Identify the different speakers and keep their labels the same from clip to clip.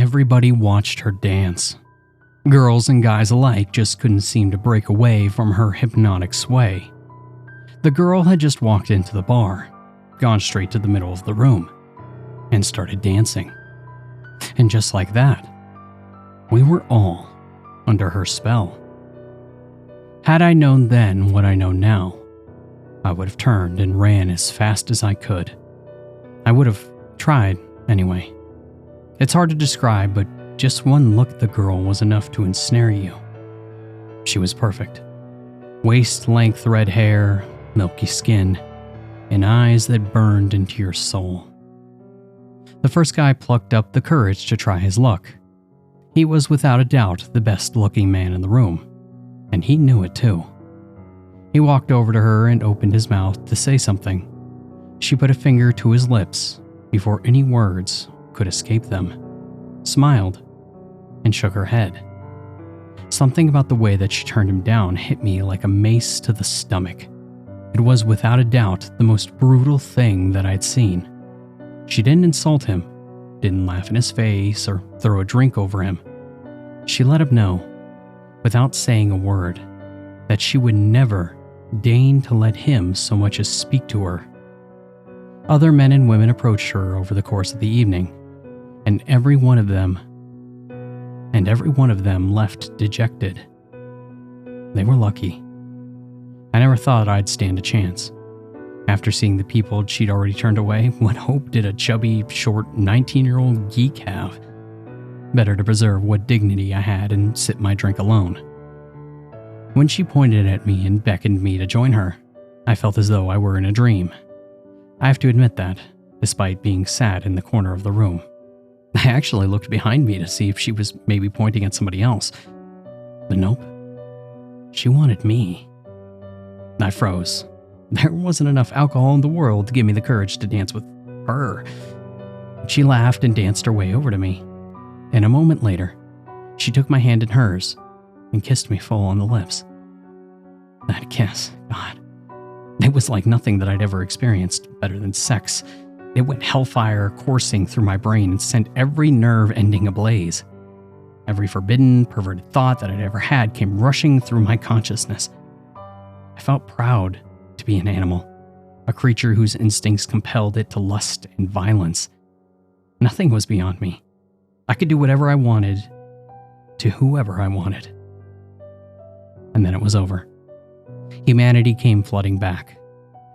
Speaker 1: everybody watched her dance. Girls and guys alike just couldn't seem to break away from her hypnotic sway. The girl had just walked into the bar, gone straight to the middle of the room, and started dancing. And just like that, we were all under her spell. Had I known then what I know now, I would have turned and ran as fast as I could. I would have tried, anyway. It's hard to describe, but just one look at the girl was enough to ensnare you. She was perfect. Waist-length red hair, milky skin, and eyes that burned into your soul. The first guy plucked up the courage to try his luck. He was without a doubt the best-looking man in the room, and he knew it too. He walked over to her and opened his mouth to say something. She put a finger to his lips before any words could escape them, smiled, and shook her head. Something about the way that she turned him down hit me like a mace to the stomach. It was without a doubt the most brutal thing that I'd seen. She didn't insult him, didn't laugh in his face or throw a drink over him. She let him know, without saying a word, that she would never deign to let him so much as speak to her. Other men and women approached her over the course of the evening, and every one of them left dejected. They were lucky. I never thought I'd stand a chance. After seeing the people she'd already turned away, what hope did a chubby, short, 19-year-old geek have? Better to preserve what dignity I had and sip my drink alone. When she pointed at me and beckoned me to join her, I felt as though I were in a dream. I have to admit that, despite being sat in the corner of the room. I actually looked behind me to see if she was maybe pointing at somebody else. But nope. She wanted me. I froze. There wasn't enough alcohol in the world to give me the courage to dance with her. She laughed and danced her way over to me. And a moment later, she took my hand in hers and kissed me full on the lips. That kiss, God. It was like nothing that I'd ever experienced better than sex. It went hellfire coursing through my brain and sent every nerve ending ablaze. Every forbidden, perverted thought that I'd ever had came rushing through my consciousness. I felt proud to be an animal, a creature whose instincts compelled it to lust and violence. Nothing was beyond me. I could do whatever I wanted to whoever I wanted. And then it was over. Humanity came flooding back,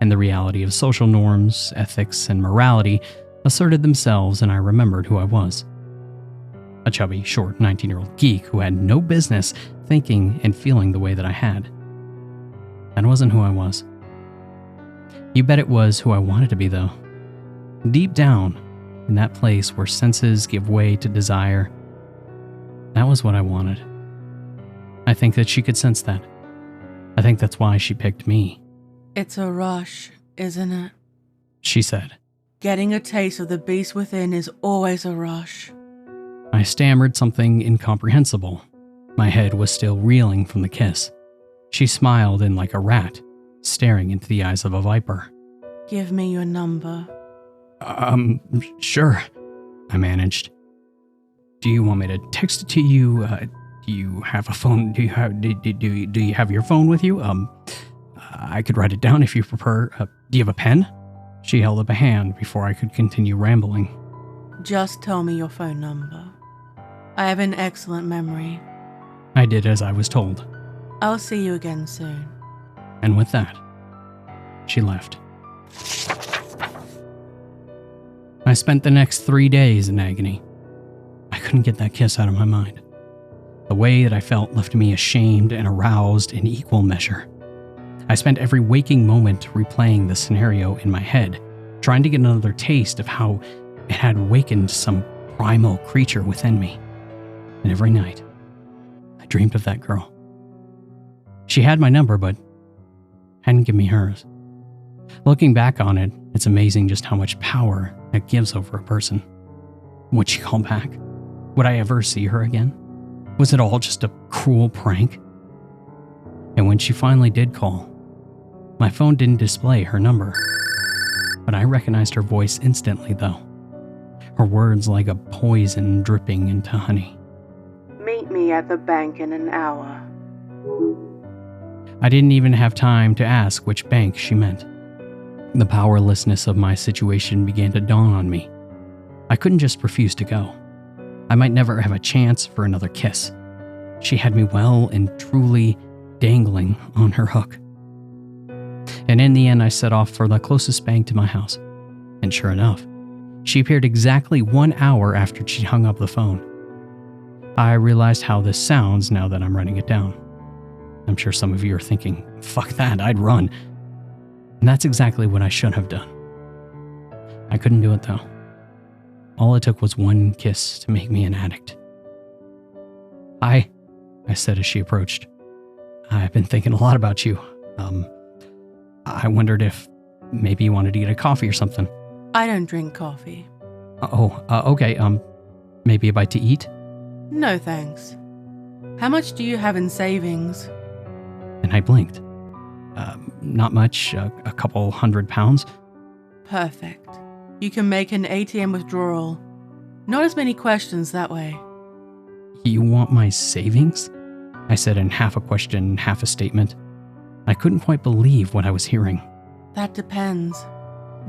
Speaker 1: and the reality of social norms, ethics, and morality asserted themselves, and I remembered who I was. A chubby, short, 19-year-old geek who had no business thinking and feeling the way that I had. That wasn't who I was. You bet it was who I wanted to be, though. Deep down, in that place where senses give way to desire, that was what I wanted. I think that she could sense that. I think that's why she picked me.
Speaker 2: It's a rush, isn't it?
Speaker 1: She said.
Speaker 2: Getting a taste of the beast within is always a rush.
Speaker 1: I stammered something incomprehensible. My head was still reeling from the kiss. She smiled in like a rat, staring into the eyes of a viper.
Speaker 2: Give me your number.
Speaker 1: Sure, I managed. Do you want me to text it to you? Do you have a phone? Do you have your phone with you? I could write it down if you prefer. Do you have a pen? She held up a hand before I could continue rambling.
Speaker 2: Just tell me your phone number. I have an excellent memory.
Speaker 1: I did as I was told.
Speaker 2: I'll see you again soon.
Speaker 1: And with that, she left. I spent the next 3 days in agony. I couldn't get that kiss out of my mind. The way that I felt left me ashamed and aroused in equal measure. I spent every waking moment replaying the scenario in my head, trying to get another taste of how it had awakened some primal creature within me. And every night, I dreamed of that girl. She had my number, but hadn't given me hers. Looking back on it, it's amazing just how much power it gives over a person. Would she call back? Would I ever see her again? Was it all just a cruel prank? And when she finally did call, my phone didn't display her number, but I recognized her voice instantly, though. her words like a poison dripping into honey.
Speaker 2: Meet me at the bank in an hour.
Speaker 1: I didn't even have time to ask which bank she meant. The powerlessness of my situation began to dawn on me. I couldn't just refuse to go. I might never have a chance for another kiss. She had me well and truly dangling on her hook. And in the end, I set off for the closest bank to my house. And sure enough, she appeared exactly 1 hour after she hung up the phone. I realized how this sounds now that I'm writing it down. I'm sure some of you are thinking, fuck that, I'd run. And that's exactly what I should have done. I couldn't do it though. All it took was one kiss to make me an addict. Hi, I said as she approached. I've been thinking a lot about you. I wondered if maybe you wanted to get a coffee or something.
Speaker 2: I don't drink coffee.
Speaker 1: Okay, maybe a bite to eat?
Speaker 2: No thanks. How much do you have in savings?
Speaker 1: And I blinked. Not much, a couple £100.
Speaker 2: Perfect. You can make an ATM withdrawal. Not as many questions that way.
Speaker 1: You want my savings? I said in half a question, half a statement. I couldn't quite believe what I was hearing.
Speaker 2: That depends.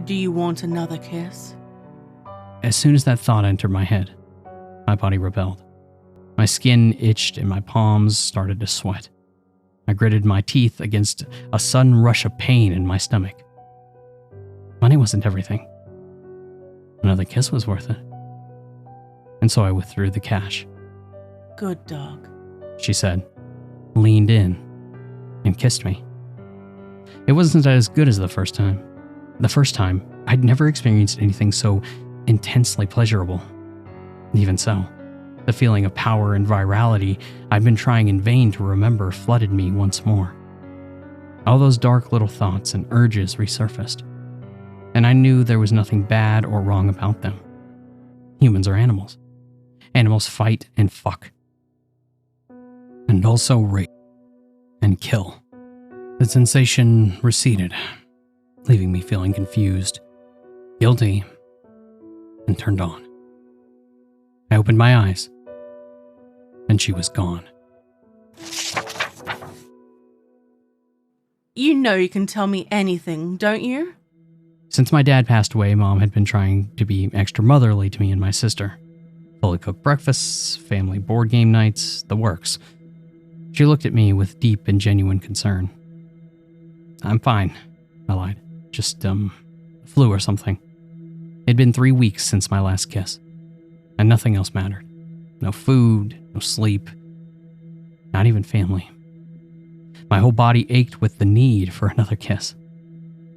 Speaker 2: Do you want another kiss?
Speaker 1: As soon as that thought entered my head, my body rebelled. My skin itched and my palms started to sweat. I gritted my teeth against a sudden rush of pain in my stomach. Money wasn't everything. Another kiss was worth it. And so I withdrew the cash.
Speaker 2: Good dog,
Speaker 1: she said, leaned in, and kissed me. It wasn't as good as the first time. The first time, I'd never experienced anything so intensely pleasurable. Even so, the feeling of power and virality I'd been trying in vain to remember flooded me once more. All those dark little thoughts and urges resurfaced, and I knew there was nothing bad or wrong about them. Humans are animals. Animals fight and fuck. And also rape and kill. The sensation receded, leaving me feeling confused, guilty, and turned on. I opened my eyes, and she was gone.
Speaker 2: You know you can tell me anything, don't you?
Speaker 1: Since my dad passed away, Mom had been trying to be extra motherly to me and my sister. Fully cooked breakfasts, family board game nights, the works. She looked at me with deep and genuine concern. I'm fine, I lied. Just, flu or something. It'd been 3 weeks since my last kiss, and nothing else mattered. No food, no sleep, not even family. My whole body ached with the need for another kiss.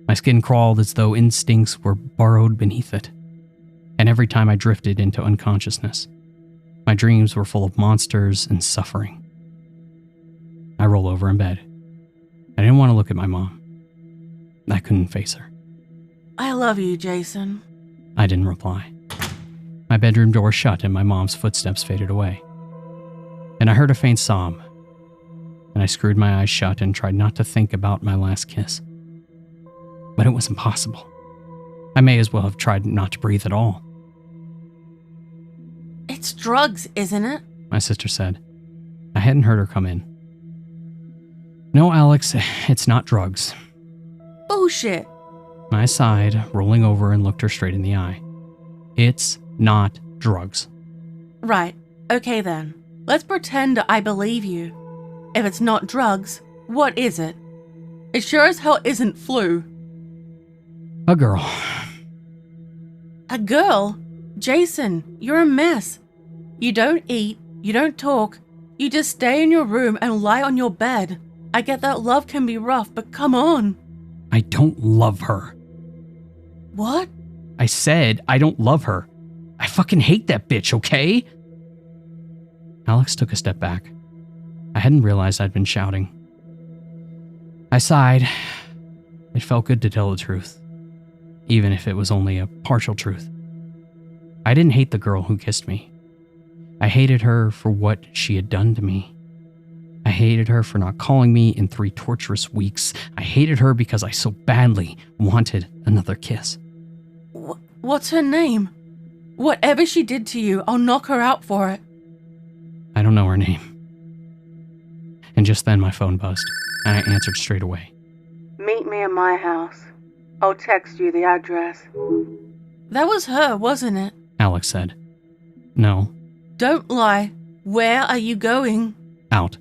Speaker 1: My skin crawled as though instincts were burrowed beneath it. And every time I drifted into unconsciousness, my dreams were full of monsters and suffering. I rolled over in bed. I didn't want to look at my mom. I couldn't face her.
Speaker 2: I love you, Jason.
Speaker 1: I didn't reply. My bedroom door shut and my mom's footsteps faded away. And I heard a faint sob. And I screwed my eyes shut and tried not to think about my last kiss. But it was impossible. I may as well have tried not to breathe at all.
Speaker 2: It's drugs, isn't it?
Speaker 1: My sister said. I hadn't heard her come in. No, Alex, it's not drugs.
Speaker 2: Bullshit.
Speaker 1: I sighed, rolling over and looked her straight in the eye. It's not drugs.
Speaker 2: Right. Okay then. Let's pretend I believe you. If it's not drugs, what is it? It sure as hell isn't flu.
Speaker 1: A girl.
Speaker 2: A girl? Jason, you're a mess. You don't eat, you don't talk, you just stay in your room and lie on your bed. I get that love can be rough, but come on.
Speaker 1: I don't love her.
Speaker 2: What?
Speaker 1: I said I don't love her. I fucking hate that bitch, okay? Alex took a step back. I hadn't realized I'd been shouting. I sighed. It felt good to tell the truth, even if it was only a partial truth. I didn't hate the girl who kissed me. I hated her for what she had done to me. I hated her for not calling me in 3 torturous weeks. I hated her because I so badly wanted another kiss.
Speaker 2: What's her name? Whatever she did to you, I'll knock her out for it.
Speaker 1: I don't know her name. And just then my phone buzzed, and I answered straight away.
Speaker 2: Meet me at my house. I'll text you the address. That was her, wasn't it?
Speaker 1: Alex said. No.
Speaker 2: Don't lie. Where are you going?
Speaker 1: Out.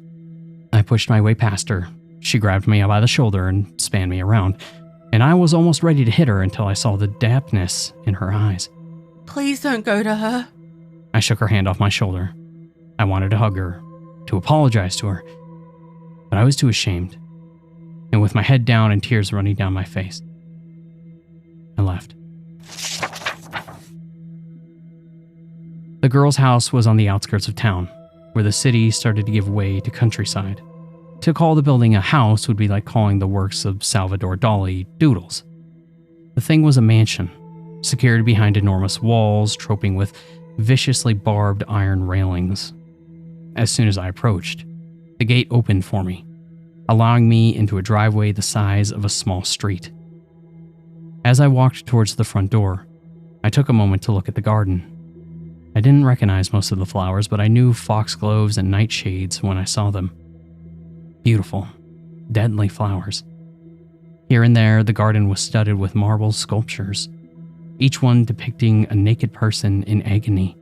Speaker 1: I pushed my way past her. She grabbed me by the shoulder and spanned me around, and I was almost ready to hit her until I saw the dampness in her eyes.
Speaker 2: Please don't go to her.
Speaker 1: I shook her hand off my shoulder. I wanted to hug her, to apologize to her, but I was too ashamed. And with my head down and tears running down my face, I left. The girl's house was on the outskirts of town, where the city started to give way to countryside. To call the building a house would be like calling the works of Salvador Dali doodles. The thing was a mansion, secured behind enormous walls, troping with viciously barbed iron railings. As soon as I approached, the gate opened for me, allowing me into a driveway the size of a small street. As I walked towards the front door, I took a moment to look at the garden. I didn't recognize most of the flowers, but I knew foxgloves and nightshades when I saw them. Beautiful, deadly flowers. Here and there, the garden was studded with marble sculptures, each one depicting a naked person in agony.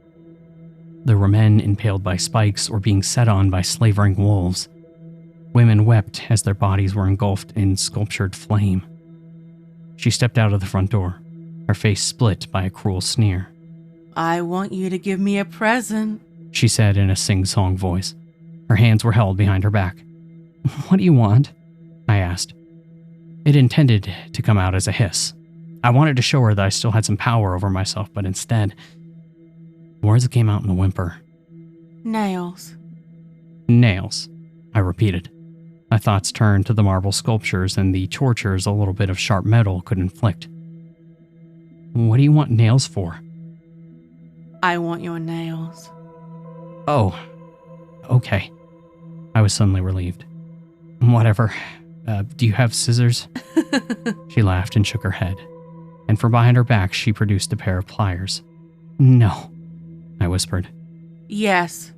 Speaker 1: There were men impaled by spikes or being set on by slavering wolves. Women wept as their bodies were engulfed in sculptured flame. She stepped out of the front door, her face split by a cruel sneer.
Speaker 2: I want you to give me a present,
Speaker 1: she said in a sing-song voice. Her hands were held behind her back. What do you want? I asked. It intended to come out as a hiss. I wanted to show her that I still had some power over myself, but instead, words came out in a whimper.
Speaker 2: Nails.
Speaker 1: Nails, I repeated. My thoughts turned to the marble sculptures and the tortures a little bit of sharp metal could inflict. What do you want nails for?
Speaker 2: I want your nails.
Speaker 1: Oh, okay. I was suddenly relieved. Whatever. Do you have scissors? She laughed and shook her head, and from behind her back she produced a pair of pliers. No, I whispered.
Speaker 2: Yes.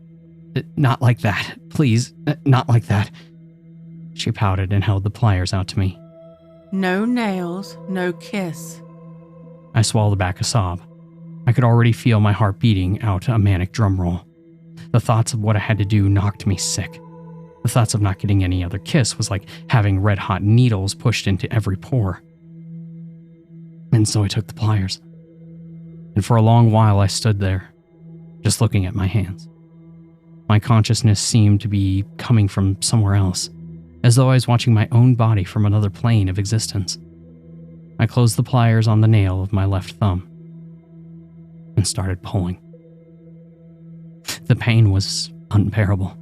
Speaker 1: Not like that. Please, not like that. She pouted and held the pliers out to me.
Speaker 2: No nails, no kiss.
Speaker 1: I swallowed back a sob. I could already feel my heart beating out a manic drum roll. The thoughts of what I had to do knocked me sick. The thoughts of not getting any other kiss was like having red-hot needles pushed into every pore. And so I took the pliers. And for a long while I stood there, just looking at my hands. My consciousness seemed to be coming from somewhere else, as though I was watching my own body from another plane of existence. I closed the pliers on the nail of my left thumb and started pulling. The pain was unbearable.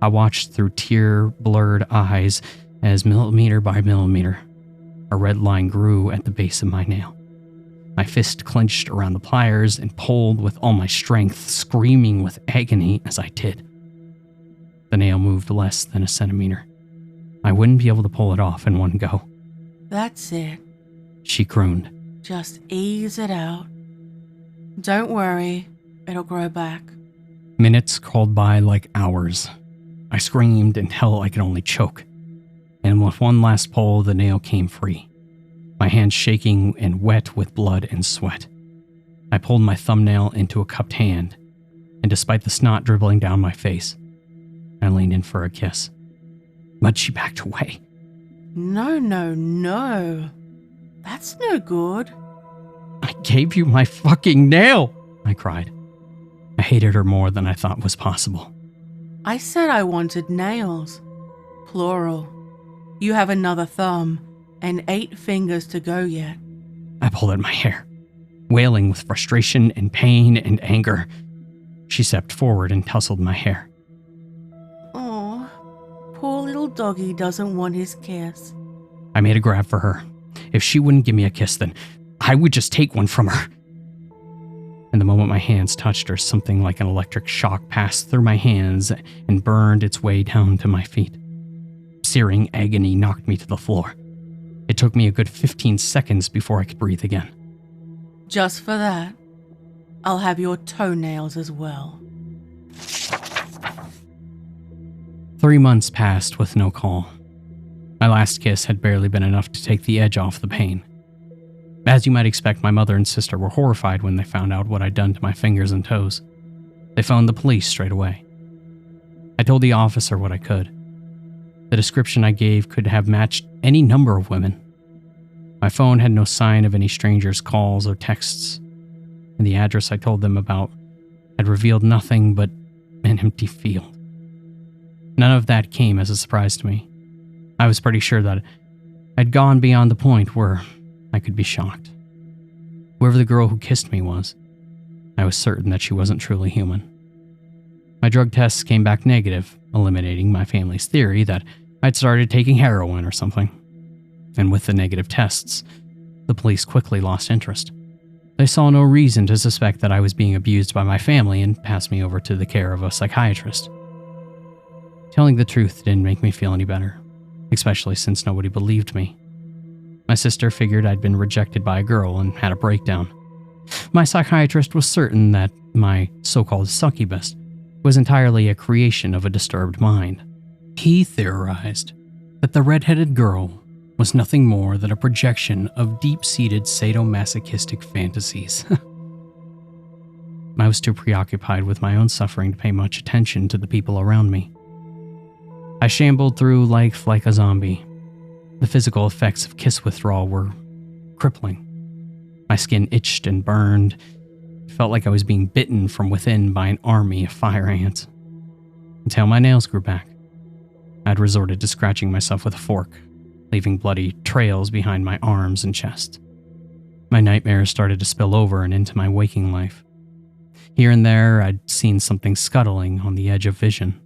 Speaker 1: I watched through tear-blurred eyes as millimeter by millimeter, a red line grew at the base of my nail. My fist clenched around the pliers and pulled with all my strength, screaming with agony as I did. The nail moved less than a centimeter. I wouldn't be able to pull it off in one go.
Speaker 2: That's it.
Speaker 1: She crooned.
Speaker 2: Just ease it out. Don't worry, it'll grow back.
Speaker 1: Minutes crawled by like hours. I screamed until I could only choke. And with one last pull, the nail came free. My hands shaking and wet with blood and sweat. I pulled my thumbnail into a cupped hand, and despite the snot dribbling down my face, I leaned in for a kiss. But she backed away.
Speaker 2: No, no, no. That's no good.
Speaker 1: I gave you my fucking nail, I cried. I hated her more than I thought was possible.
Speaker 2: I said I wanted nails. Plural. You have another thumb and 8 fingers to go yet.
Speaker 1: I pulled at my hair, wailing with frustration and pain and anger. She stepped forward and tousled my hair.
Speaker 2: Oh, poor little doggy doesn't want his kiss.
Speaker 1: I made a grab for her. If she wouldn't give me a kiss, then I would just take one from her. And the moment my hands touched her, something like an electric shock passed through my hands and burned its way down to my feet. Searing agony knocked me to the floor. It took me a good 15 seconds before I could breathe again.
Speaker 2: Just for that? I'll have your toenails as well.
Speaker 1: 3 months passed with no call. My last kiss had barely been enough to take the edge off the pain. As you might expect, my mother and sister were horrified when they found out what I'd done to my fingers and toes. They phoned the police straight away. I told the officer what I could. The description I gave could have matched any number of women. My phone had no sign of any strangers' calls or texts, and the address I told them about had revealed nothing but an empty field. None of that came as a surprise to me. I was pretty sure that I'd gone beyond the point where I could be shocked. Whoever the girl who kissed me was, I was certain that she wasn't truly human. My drug tests came back negative, eliminating my family's theory that I'd started taking heroin or something. And with the negative tests, the police quickly lost interest. They saw no reason to suspect that I was being abused by my family and passed me over to the care of a psychiatrist. Telling the truth didn't make me feel any better, especially since nobody believed me. My sister figured I'd been rejected by a girl and had a breakdown. My psychiatrist was certain that my so-called succubus was entirely a creation of a disturbed mind. He theorized that the red-headed girl was nothing more than a projection of deep-seated sadomasochistic fantasies. I was too preoccupied with my own suffering to pay much attention to the people around me. I shambled through life like a zombie. The physical effects of kiss withdrawal were crippling. My skin itched and burned. It felt like I was being bitten from within by an army of fire ants. Until my nails grew back. I'd resorted to scratching myself with a fork, leaving bloody trails behind my arms and chest. My nightmares started to spill over and into my waking life. Here and there, I'd seen something scuttling on the edge of vision.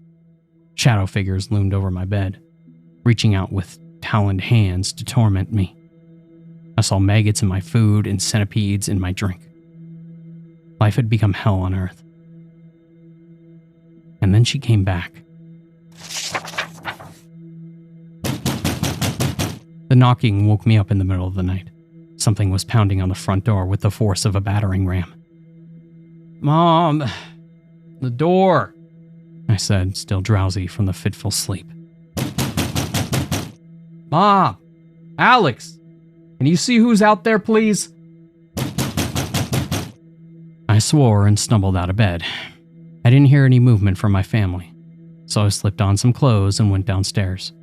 Speaker 1: Shadow figures loomed over my bed, reaching out with taloned hands to torment me. I saw maggots in my food and centipedes in my drink. Life had become hell on earth. And then she came back. The knocking woke me up in the middle of the night. Something was pounding on the front door with the force of a battering ram. "Mom, the door," I said, still drowsy from the fitful sleep. "Mom, Alex, can you see who's out there, please?" I swore and stumbled out of bed. I didn't hear any movement from my family, so I slipped on some clothes and went downstairs.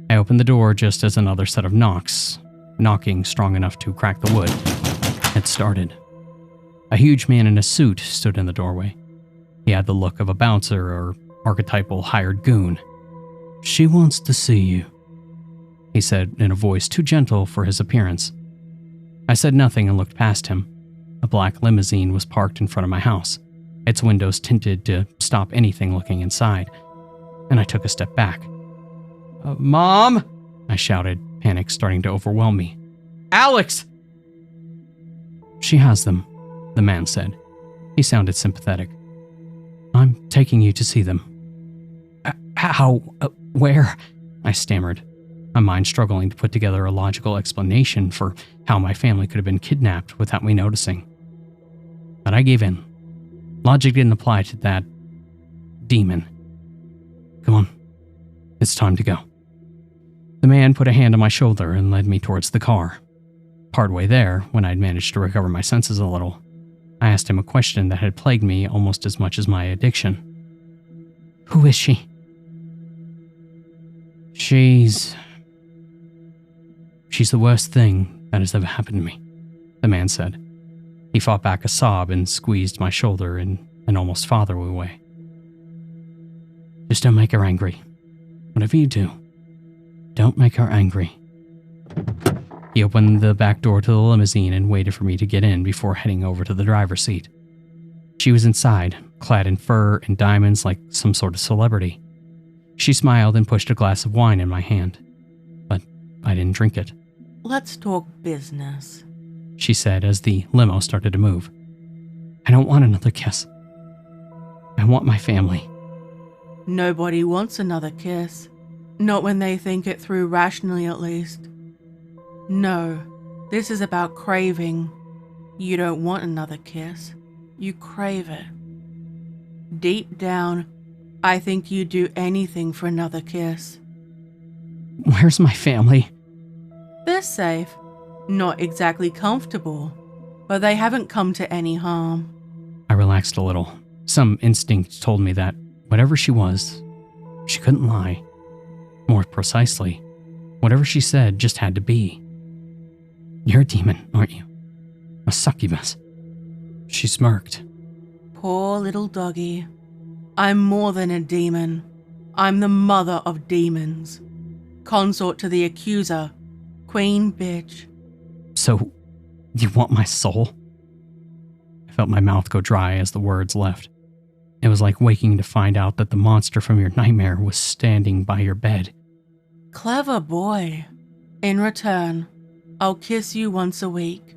Speaker 1: I opened the door just as another set of knocking strong enough to crack the wood, had started. A huge man in a suit stood in the doorway. He had the look of a bouncer or archetypal hired goon. "She wants to see you," he said in a voice too gentle for his appearance. I said nothing and looked past him. A black limousine was parked in front of my house, its windows tinted to stop anything looking inside, and I took a step back. "Mom!" I shouted, panic starting to overwhelm me. "Alex!" "She has them," the man said. He sounded sympathetic. "I'm taking you to see them." How? Where?" I stammered, my mind struggling to put together a logical explanation for how my family could have been kidnapped without me noticing. But I gave in. Logic didn't apply to that demon. "Come on, it's time to go." The man put a hand on my shoulder and led me towards the car. Partway there, when I'd managed to recover my senses a little, I asked him a question that had plagued me almost as much as my addiction. "Who is she?" She's the worst thing that has ever happened to me," the man said. He fought back a sob and squeezed my shoulder in an almost fatherly way. "Just don't make her angry. Whatever you do, don't make her angry." He opened the back door to the limousine and waited for me to get in before heading over to the driver's seat. She was inside, clad in fur and diamonds like some sort of celebrity. She smiled and pushed a glass of wine in my hand, but I didn't drink it.
Speaker 2: "Let's talk business,"
Speaker 1: she said as the limo started to move. "I don't want another kiss. I want my family."
Speaker 2: "Nobody wants another kiss. Not when they think it through rationally, at least. No, this is about craving. You don't want another kiss. You crave it. Deep down, I think you'd do anything for another kiss.
Speaker 1: Where's my family?
Speaker 2: They're safe. Not exactly comfortable, but they haven't come to any harm.
Speaker 1: I relaxed a little. Some instinct told me that whatever she was, she couldn't lie. More precisely, whatever she said just had to be. You're a demon, aren't you? A succubus. She smirked.
Speaker 2: Poor little doggy. I'm more than a demon. I'm the mother of demons. Consort to the accuser. Queen bitch.
Speaker 1: So, you want my soul? I felt my mouth go dry as the words left. It was like waking to find out that the monster from your nightmare was standing by your bed.
Speaker 2: Clever boy. In return, I'll kiss you once a week.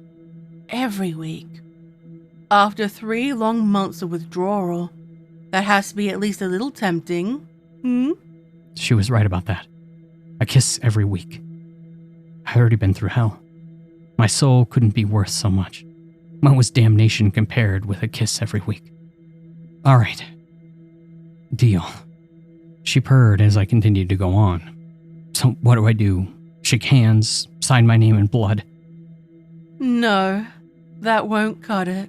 Speaker 2: Every week. After 3 long months of withdrawal, that has to be at least a little tempting.
Speaker 1: She was right about that. A kiss every week. I'd already been through hell. My soul couldn't be worth so much. What was damnation compared with a kiss every week? All right. Deal. She purred as I continued to go on. So what do I do? Shake hands? Sign my name in blood?
Speaker 2: No, that won't cut it.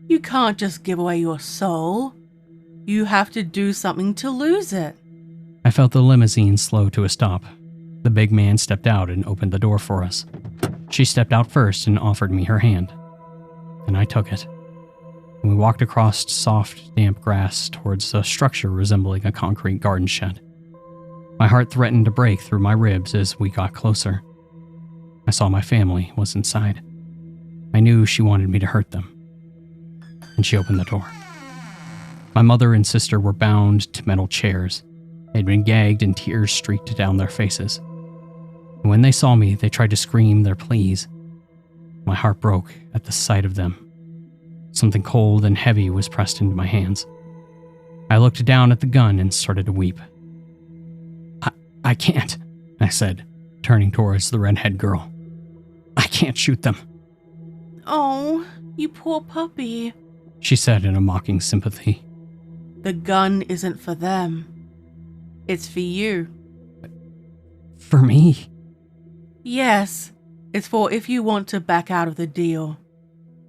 Speaker 2: You can't just give away your soul. You have to do something to lose it.
Speaker 1: I felt the limousine slow to a stop. The big man stepped out and opened the door for us. She stepped out first and offered me her hand. And I took it. And we walked across soft, damp grass towards a structure resembling a concrete garden shed. My heart threatened to break through my ribs as we got closer. I saw my family was inside. I knew she wanted me to hurt them. And she opened the door. My mother and sister were bound to metal chairs. They'd been gagged and tears streaked down their faces. And when they saw me, they tried to scream their pleas. My heart broke at the sight of them. Something cold and heavy was pressed into my hands. I looked down at the gun and started to weep. I can't, I said, turning towards the redhead girl. I can't shoot them.
Speaker 2: Oh, you poor puppy,
Speaker 1: she said in a mocking sympathy.
Speaker 2: The gun isn't for them. It's for you.
Speaker 1: For me?
Speaker 2: Yes, it's for if you want to back out of the deal.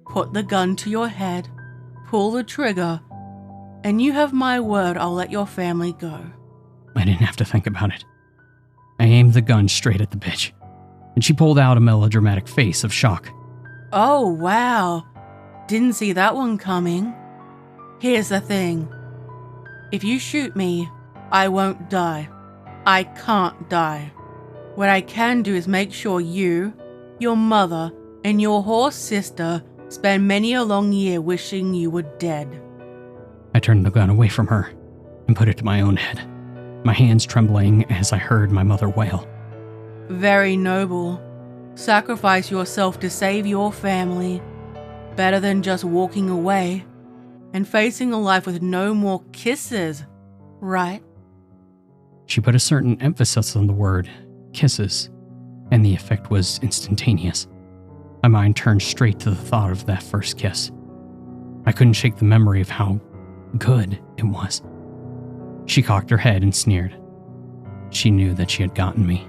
Speaker 2: Put the gun to your head, pull the trigger, and you have my word I'll let your family go.
Speaker 1: I didn't have to think about it. I aimed the gun straight at the bitch, and she pulled out a melodramatic face of shock.
Speaker 2: Oh, wow. Didn't see that one coming. Here's the thing. If you shoot me, I won't die. I can't die. What I can do is make sure you, your mother, and your horse sister spend many a long year wishing you were dead.
Speaker 1: I turned the gun away from her and put it to my own head, my hands trembling as I heard my mother wail.
Speaker 2: Very noble. Sacrifice yourself to save your family. Better than just walking away and facing a life with no more kisses, right?
Speaker 1: She put a certain emphasis on the word kisses, and the effect was instantaneous. My mind turned straight to the thought of that first kiss. I couldn't shake the memory of how good it was. She cocked her head and sneered. She knew that she had gotten me.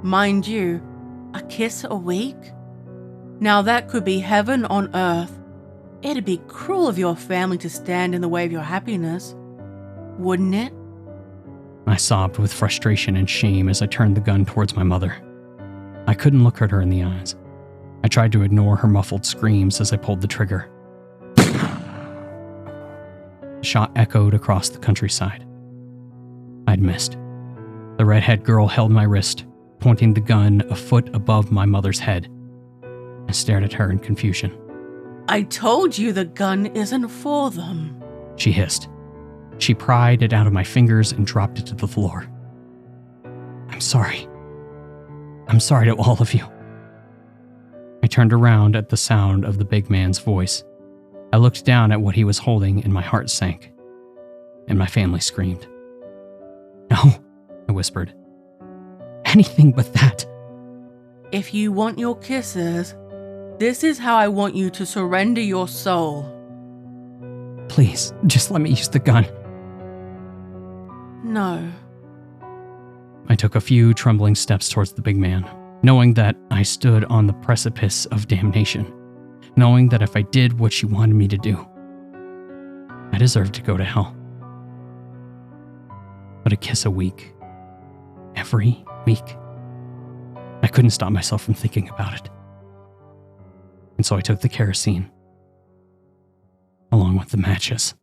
Speaker 2: Mind you, a kiss a week? Now that could be heaven on earth. It'd be cruel of your family to stand in the way of your happiness, wouldn't it?
Speaker 1: I sobbed with frustration and shame as I turned the gun towards my mother. I couldn't look at her in the eyes. I tried to ignore her muffled screams as I pulled the trigger. The shot echoed across the countryside. I'd missed. The redhead girl held my wrist, pointing the gun a foot above my mother's head. I stared at her in confusion.
Speaker 2: I told you the gun isn't for them,
Speaker 1: she hissed. She pried it out of my fingers and dropped it to the floor. I'm sorry. I'm sorry to all of you. I turned around at the sound of the big man's voice. I looked down at what he was holding and my heart sank. And my family screamed. No, I whispered. Anything but that.
Speaker 2: If you want your kisses, this is how I want you to surrender your soul.
Speaker 1: Please, just let me use the gun.
Speaker 2: No.
Speaker 1: I took a few trembling steps towards the big man, knowing that I stood on the precipice of damnation, knowing that if I did what she wanted me to do, I deserved to go to hell. But a kiss a week, every week, I couldn't stop myself from thinking about it. And so I took the kerosene, along with the matches.